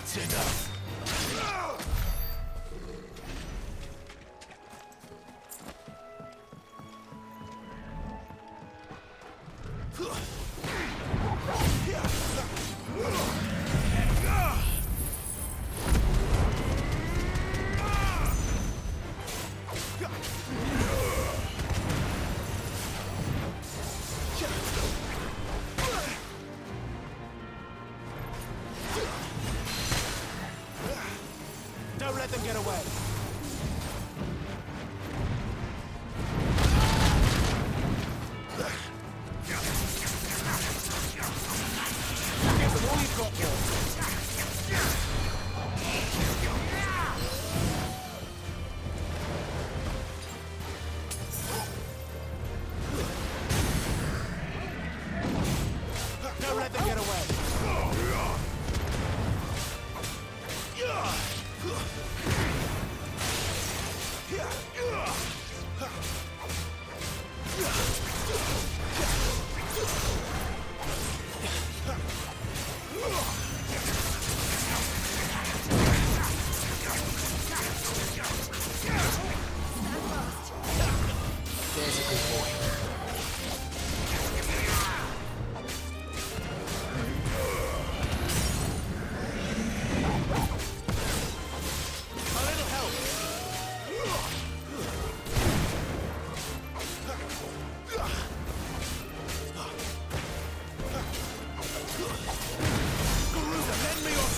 That's enough. Don't let them get away. Give them all you've got, don't let them get away. There's a good boy. A little help. Garuda, lend me your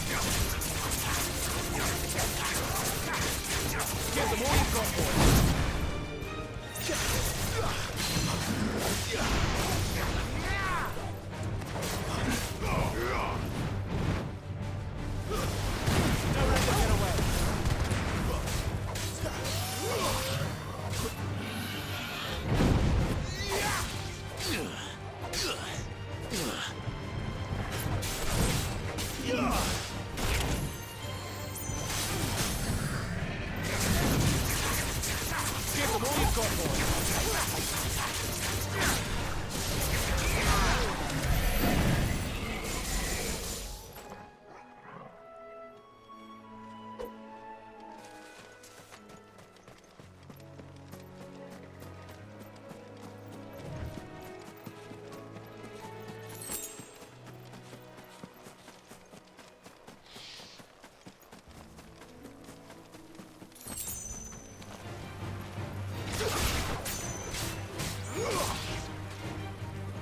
Give them all you've got, boy. Don't let them get away. Give them all you've got, boy.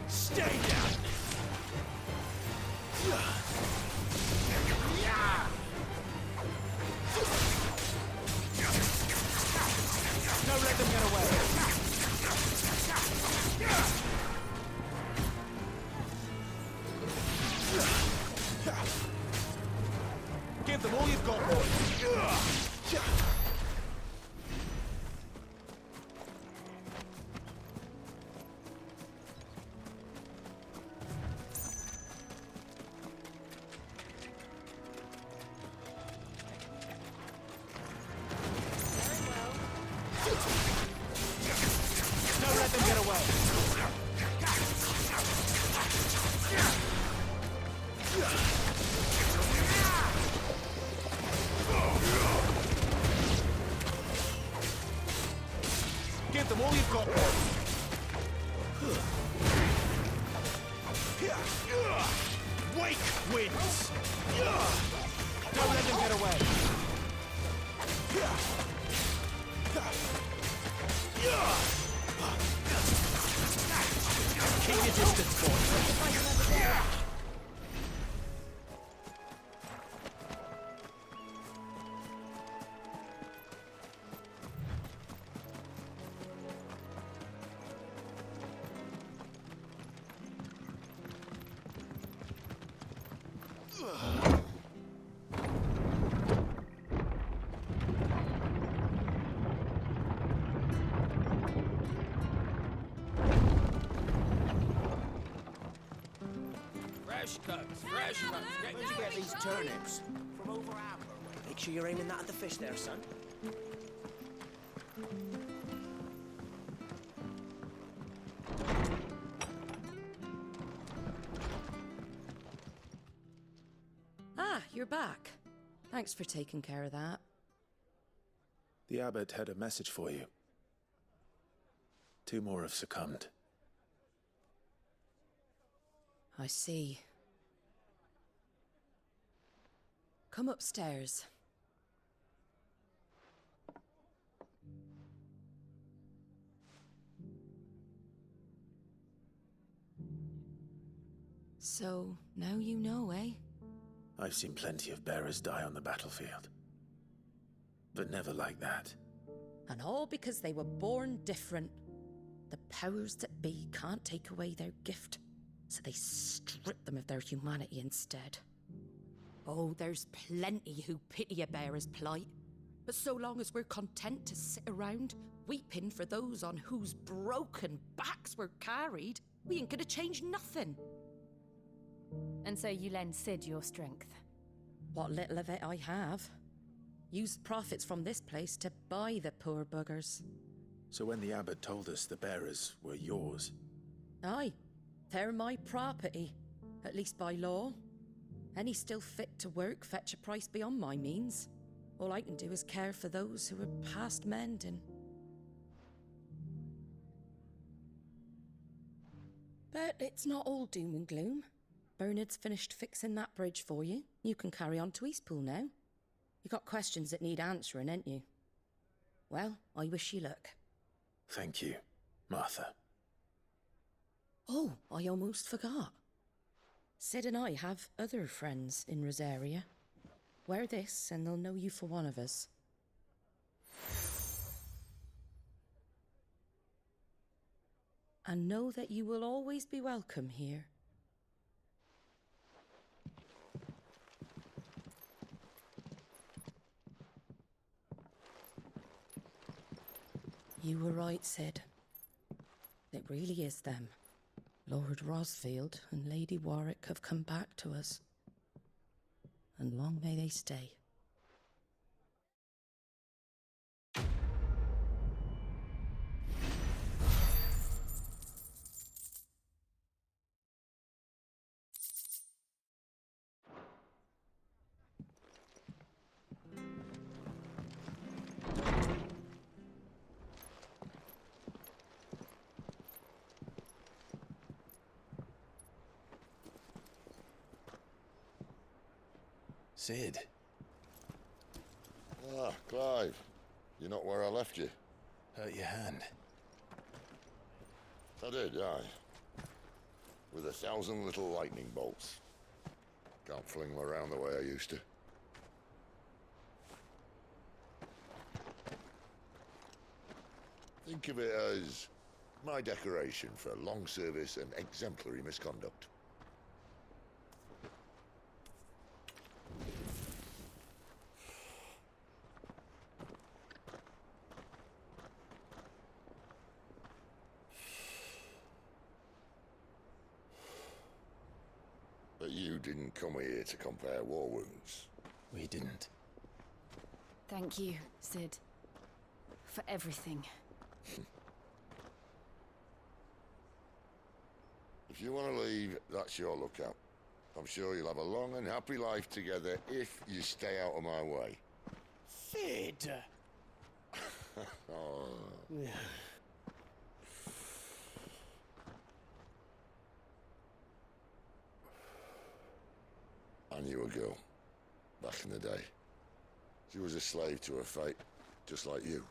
Stay down! Don't let them get away! Give them all you've got, boys! Don't let them get away. Give them all you've got, boys. Wake wins. Don't let them get away. Keep your distance, boy. Fresh cuts, fresh cuts. Where'd you get these turnips? From over Amber way. Make sure you're aiming that at the fish there, son. Ah, you're back. Thanks for taking care of that. The abbot had a message for you. 2 more have succumbed. I see. Come upstairs. So, now you know, eh? I've seen plenty of bearers die on the battlefield. But never like that. And all because they were born different. The powers that be can't take away their gift, so they strip them of their humanity instead. Oh, there's plenty who pity a bearer's plight. But so long as we're content to sit around, weeping for those on whose broken backs we're carried, we ain't gonna change nothing. And so you lend Sid your strength. What little of it I have. Used profits from this place to buy the poor buggers. So when the abbot told us the bearers were yours... Aye, they're my property, at least by law. Any still fit to work fetch a price beyond my means. All I can do is care for those who are past mending. But it's not all doom and gloom. Bernard's finished fixing that bridge for you. You can carry on to Eastpool now. You got questions that need answering, ain't you? Well, I wish you luck. Thank you, Martha. Oh, I almost forgot. Sid and I have other friends in Rosaria. Wear this and they'll know you for one of us. And know that you will always be welcome here. You were right, Sid. It really is them. Lord Rosfield and Lady Warwick have come back to us. And long may they stay. Sid. Ah, Clive. You're not where I left you. Hurt your hand. I did, aye. With 1,000 little lightning bolts. Can't fling them around the way I used to. Think of it as my decoration for long service and exemplary misconduct. But you didn't come here to compare war wounds. We didn't. Thank you, Sid. For everything. If you want to leave, that's your lookout. I'm sure you'll have a long and happy life together if you stay out of my way. Sid! Oh. I knew a girl, back in the day. She was a slave to her fate, just like you.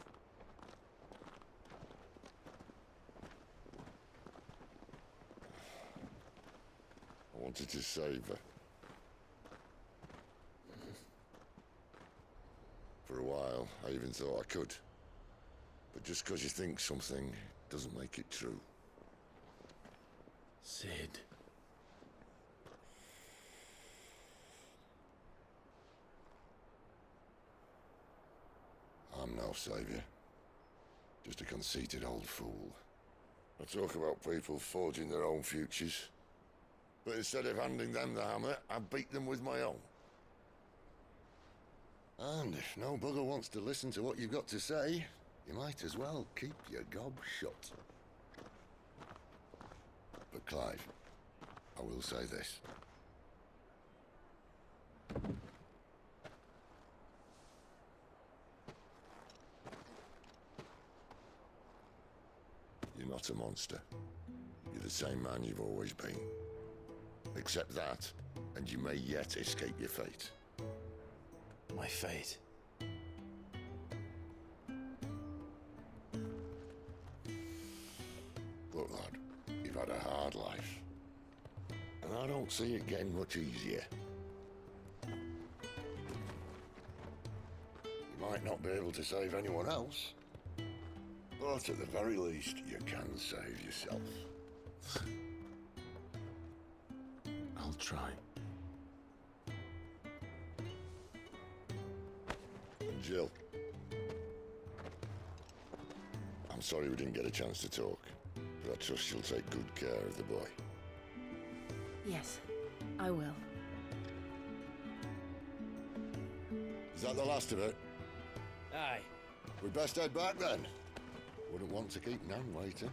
I wanted to save her. For a while, I even thought I could. But just because you think something doesn't make it true. Sid. I'm no savior. Just a conceited old fool. I talk about people forging their own futures. But instead of handing them the hammer, I beat them with my own. And if no bugger wants to listen to what you've got to say, you might as well keep your gob shut. But Clive, I will say this. You're not a monster. You're the same man you've always been. Accept that, and you may yet escape your fate. My fate. Look, lad, you've had a hard life. And I don't see it getting much easier. You might not be able to save anyone else, but at the very least, you can save yourself. I'll try. And Jill, I'm sorry we didn't get a chance to talk, but I trust you'll take good care of the boy. Yes, I will. Is that the last of it? Aye. We'd best head back then. Wouldn't want to keep Nan waiting.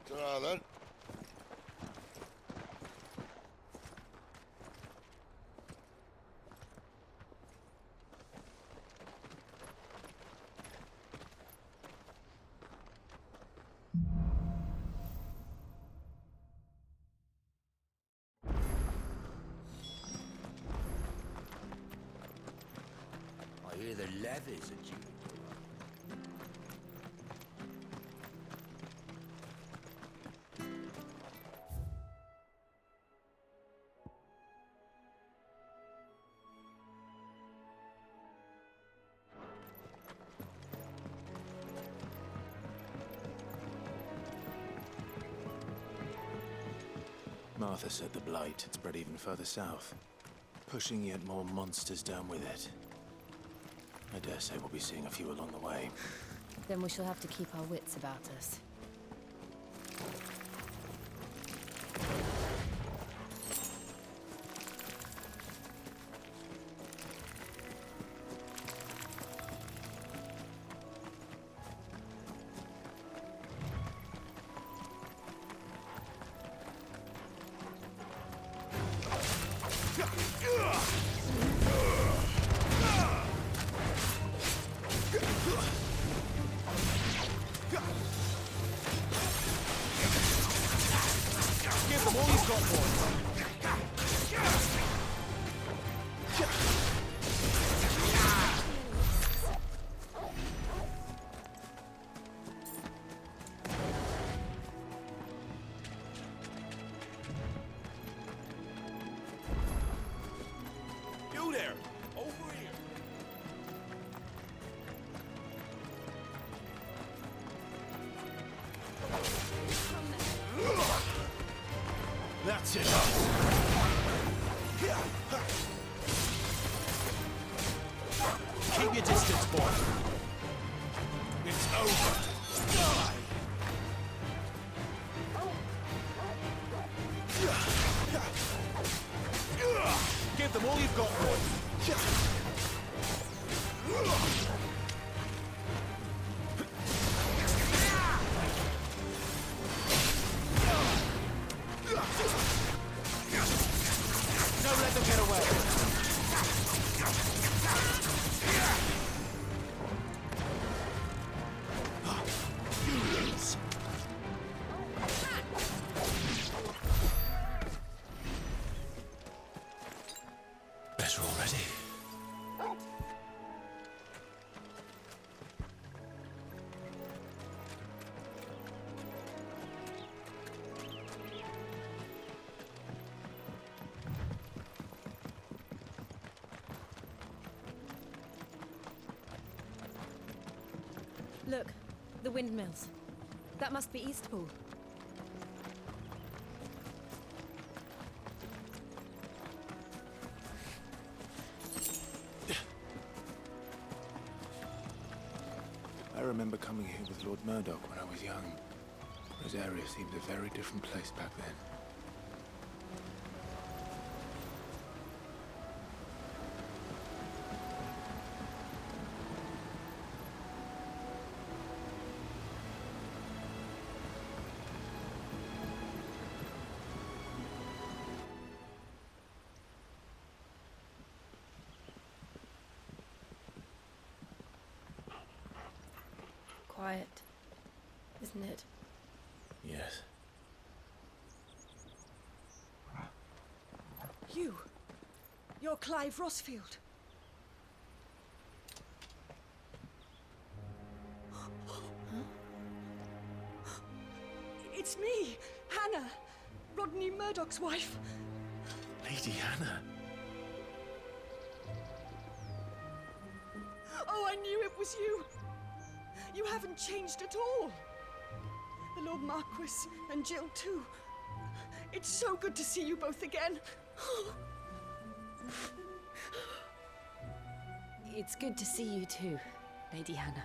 Ta-ra then. I hear the levies are due. Martha said the blight had spread even further south, pushing yet more monsters down with it. I dare say we'll be seeing a few along the way. Then we shall have to keep our wits about us. Give them all you've got, boys. You there! Over here! That's it. Keep your distance, boy. It's over. Give them all you've got, boy. Don't let them get away. Better already. Look, the windmills. That must be Eastpool. I remember coming here with Lord Murdoch when I was young. This area seemed a very different place back then. quiet, isn't it? Yes. You're Clive Rossfield. It's me, Hannah, Rodney Murdoch's wife. Lady Hannah. Oh, I knew it was you. You haven't changed at all. The Lord Marquis and Jill too. It's so good to see you both again. It's good to see you too, Lady Hannah.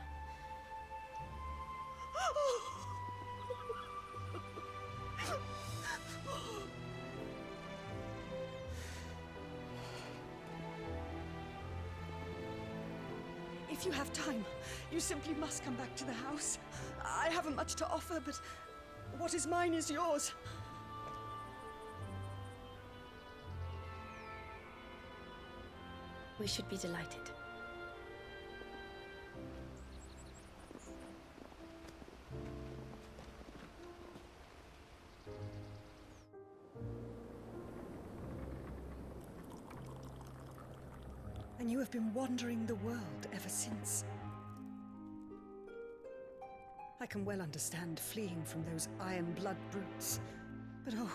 If you have time, you simply must come back to the house. I haven't much to offer, but what is mine is yours. We should be delighted. And you have been wandering the world ever since. I can well understand fleeing from those iron blood brutes. But oh,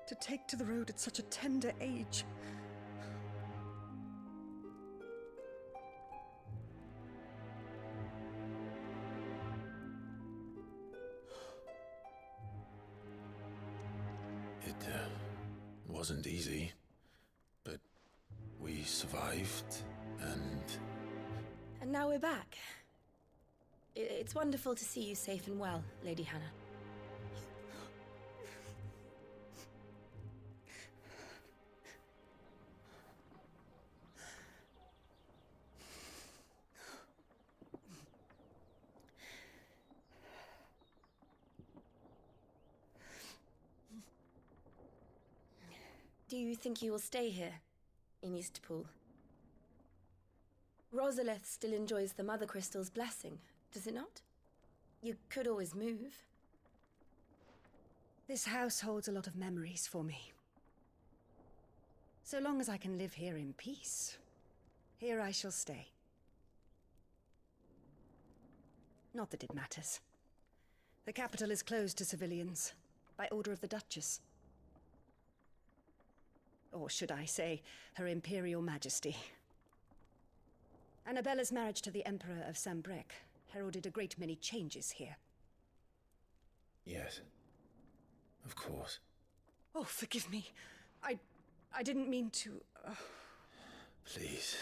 to take to the road at such a tender age. It wasn't easy, but we survived, and... And now we're back. It's wonderful to see you safe and well, Lady Hannah. Do you think you will stay here, in Eastpool? Rosalith still enjoys the Mother Crystal's blessing, does it not? You could always move. This house holds a lot of memories for me. So long as I can live here in peace, here I shall stay. Not that it matters. The capital is closed to civilians, by order of the Duchess. Or should I say, Her Imperial Majesty. Annabella's marriage to the Emperor of Sambrec heralded a great many changes here. Yes. Of course. Oh, forgive me. I didn't mean to... Please.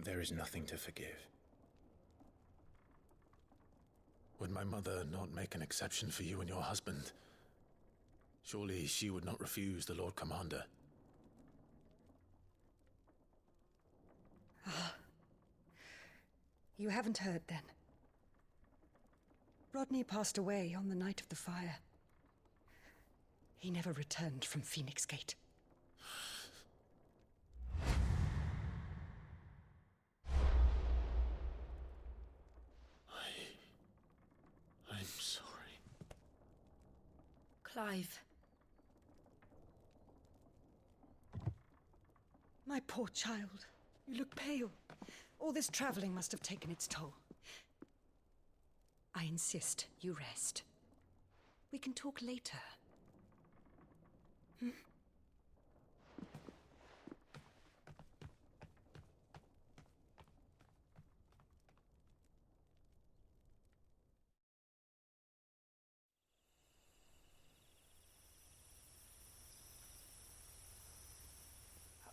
There is nothing to forgive. Would my mother not make an exception for you and your husband? Surely she would not refuse the Lord Commander. You haven't heard, then. Rodney passed away on the night of the fire. He never returned from Phoenix Gate. I'm sorry. Clive. My poor child. You look pale. All this traveling must have taken its toll. I insist you rest. We can talk later. Hmm?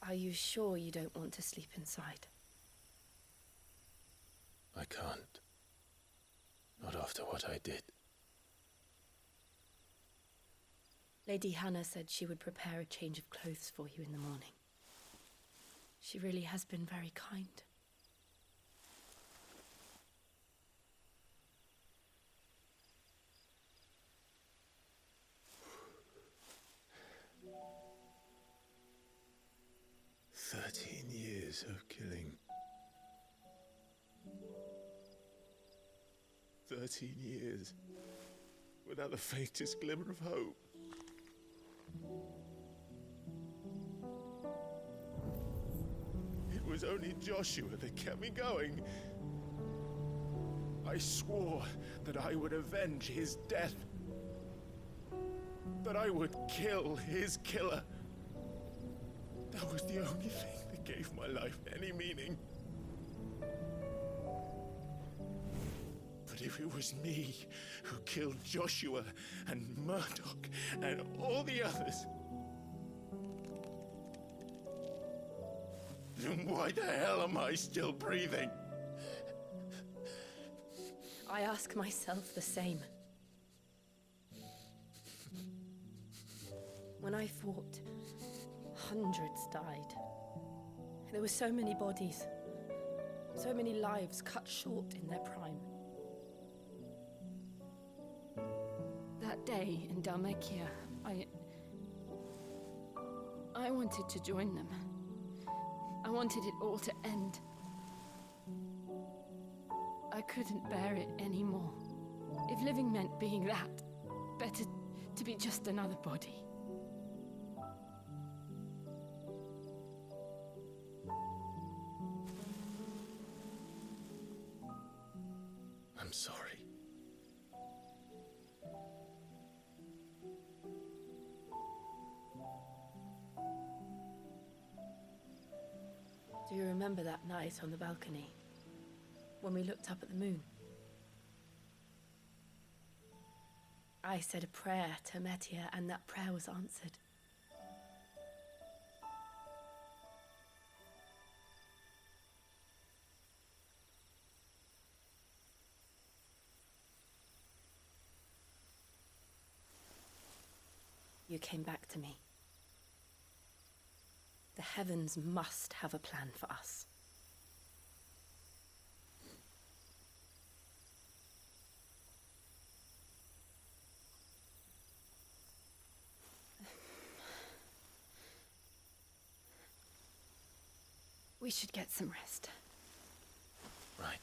Are you sure you don't want to sleep inside? I can't. Not after what I did. Lady Hannah said she would prepare a change of clothes for you in the morning. She really has been very kind. "13 years of killing. 13 years without the faintest glimmer of hope. It was only Joshua that kept me going. I swore that I would avenge his death. That I would kill his killer. That was the only thing that gave my life any meaning. But if it was me who killed Joshua and Murdoch and all the others, then why the hell am I still breathing? I ask myself the same. When I fought, hundreds died. There were so many bodies, so many lives cut short in their prime. That day in Dalmekia, I wanted to join them. I wanted it all to end. I couldn't bear it anymore. If living meant being that, better to be just another body. I'm sorry. Do you remember that night on the balcony, when we looked up at the moon? I said a prayer to Metia, and that prayer was answered. You came back to me. The heavens must have a plan for us. We should get some rest. Right.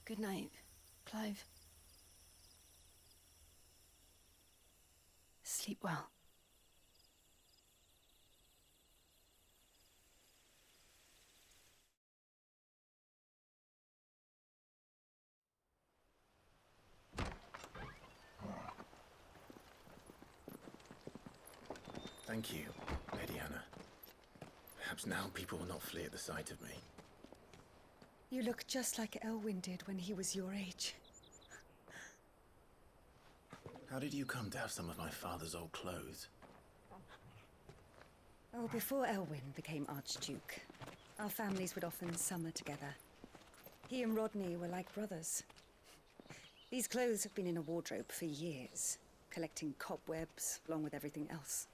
Good night, Clive. Sleep well. Thank you, Lady Hannah. Perhaps now people will not flee at the sight of me. You look just like Elwyn did when he was your age. How did you come to have some of my father's old clothes? Oh, before Elwyn became Archduke, our families would often summer together. He and Rodney were like brothers. These clothes have been in a wardrobe for years, collecting cobwebs along with everything else.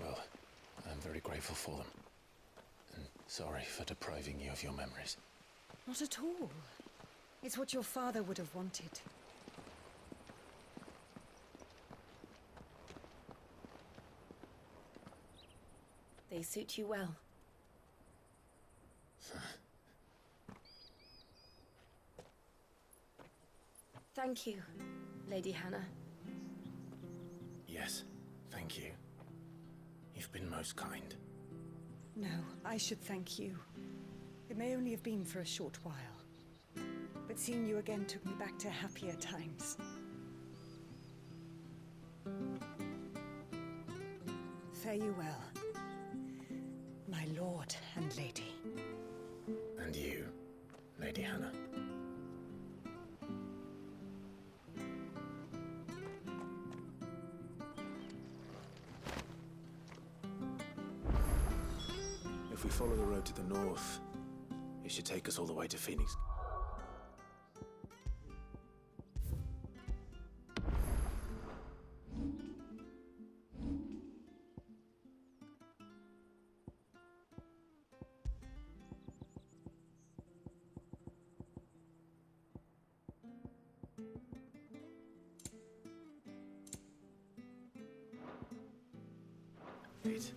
Well, I'm very grateful for them. And sorry for depriving you of your memories. Not at all. It's what your father would have wanted. They suit you well. Thank you, Lady Hannah. Yes, thank you. You've been most kind. No, I should thank you. It may only have been for a short while, but seeing you again took me back to happier times. Fare you well, my lord and lady. And you, Lady Hannah. If we follow the road to the north, it should take us all the way to Phoenix. Wait.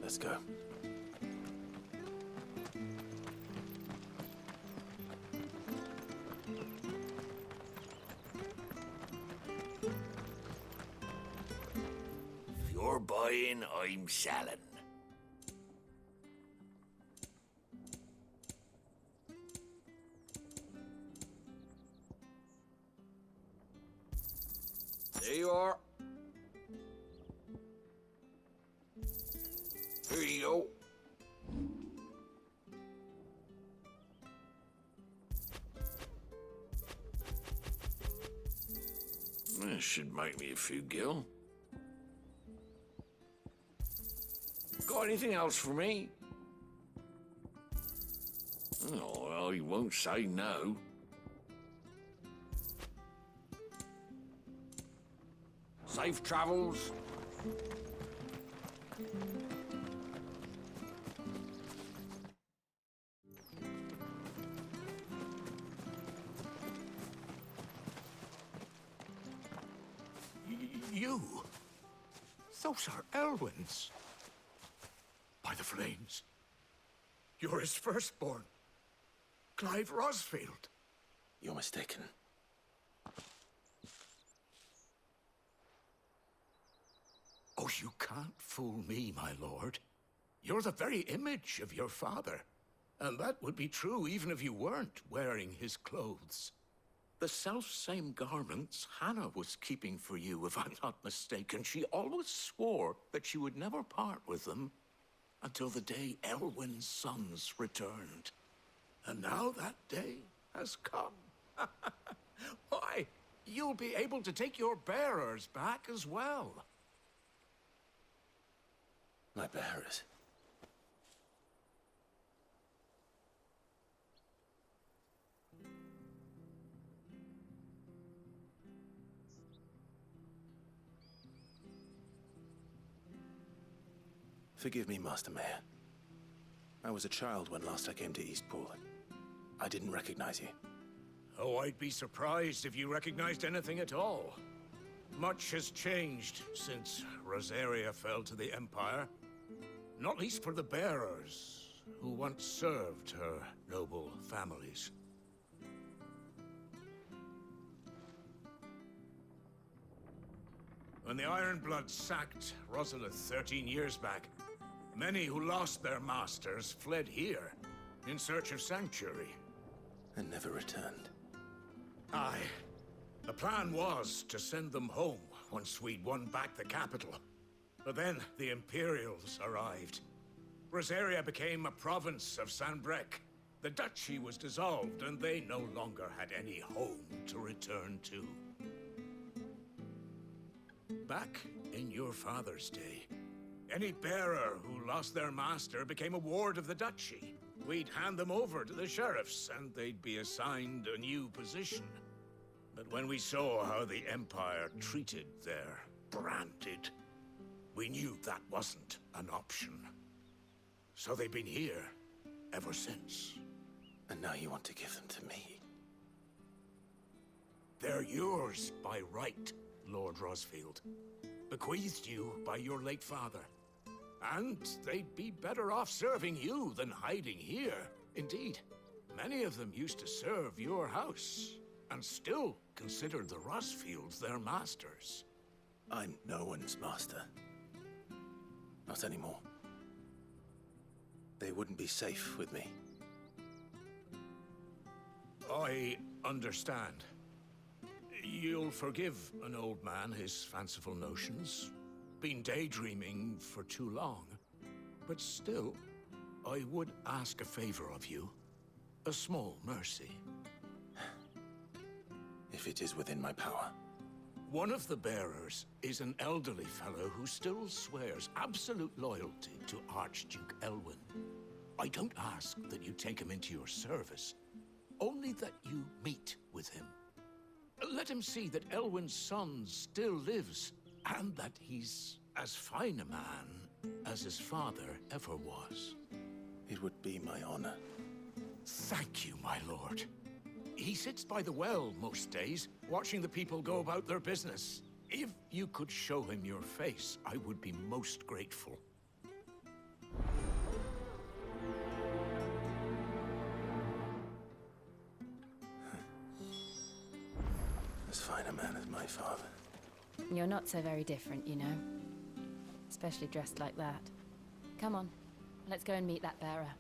Let's go. If you're buying, I'm selling. There you are. Here you go. This should make me a few gil. Got anything else for me? Oh, well, you won't say no. Safe travels. You? Those are Elwyn's. By the flames. You're his firstborn. Clive Rosfield. You're mistaken. Oh, you can't fool me, my lord. You're the very image of your father. And that would be true even if you weren't wearing his clothes. The self-same garments Hannah was keeping for you, if I'm not mistaken. She always swore that she would never part with them until the day Elwyn's sons returned. And now that day has come. Why, you'll be able to take your bearers back as well. My bearers. Forgive me, Master Mayor. I was a child when last I came to Eastpool. I didn't recognize you. Oh, I'd be surprised if you recognized anything at all. Much has changed since Rosaria fell to the Empire. Not least for the bearers, who once served her noble families. When the Ironbloods sacked Rosalith 13 years back, many who lost their masters fled here in search of sanctuary. And never returned. Aye. The plan was to send them home once we'd won back the capital. But then the Imperials arrived. Rosaria became a province of Sanbreque. The duchy was dissolved, and they no longer had any home to return to. Back in your father's day, any bearer who lost their master became a ward of the duchy. We'd hand them over to the sheriffs, and they'd be assigned a new position. But when we saw how the Empire treated their branded, we knew that wasn't an option. So they've been here ever since. And now you want to give them to me? They're yours by right, Lord Rosfield. Bequeathed you by your late father. And they'd be better off serving you than hiding here. Indeed, many of them used to serve your house, and still consider the Rosfields their masters. I'm no one's master. Not anymore. They wouldn't be safe with me. I understand. You'll forgive an old man his fanciful notions. Been daydreaming for too long. But still, I would ask a favor of you. A small mercy. If it is within my power. One of the bearers is an elderly fellow who still swears absolute loyalty to Archduke Elwyn. I don't ask that you take him into your service, only that you meet with him. Let him see that Elwyn's son still lives, and that he's as fine a man as his father ever was. It would be my honor. Thank you, my lord. He sits by the well most days, watching the people go about their business. If you could show him your face, I would be most grateful. as fine a man as my father. You're not so very different, you know. Especially dressed like that. Come on, let's go and meet that bearer.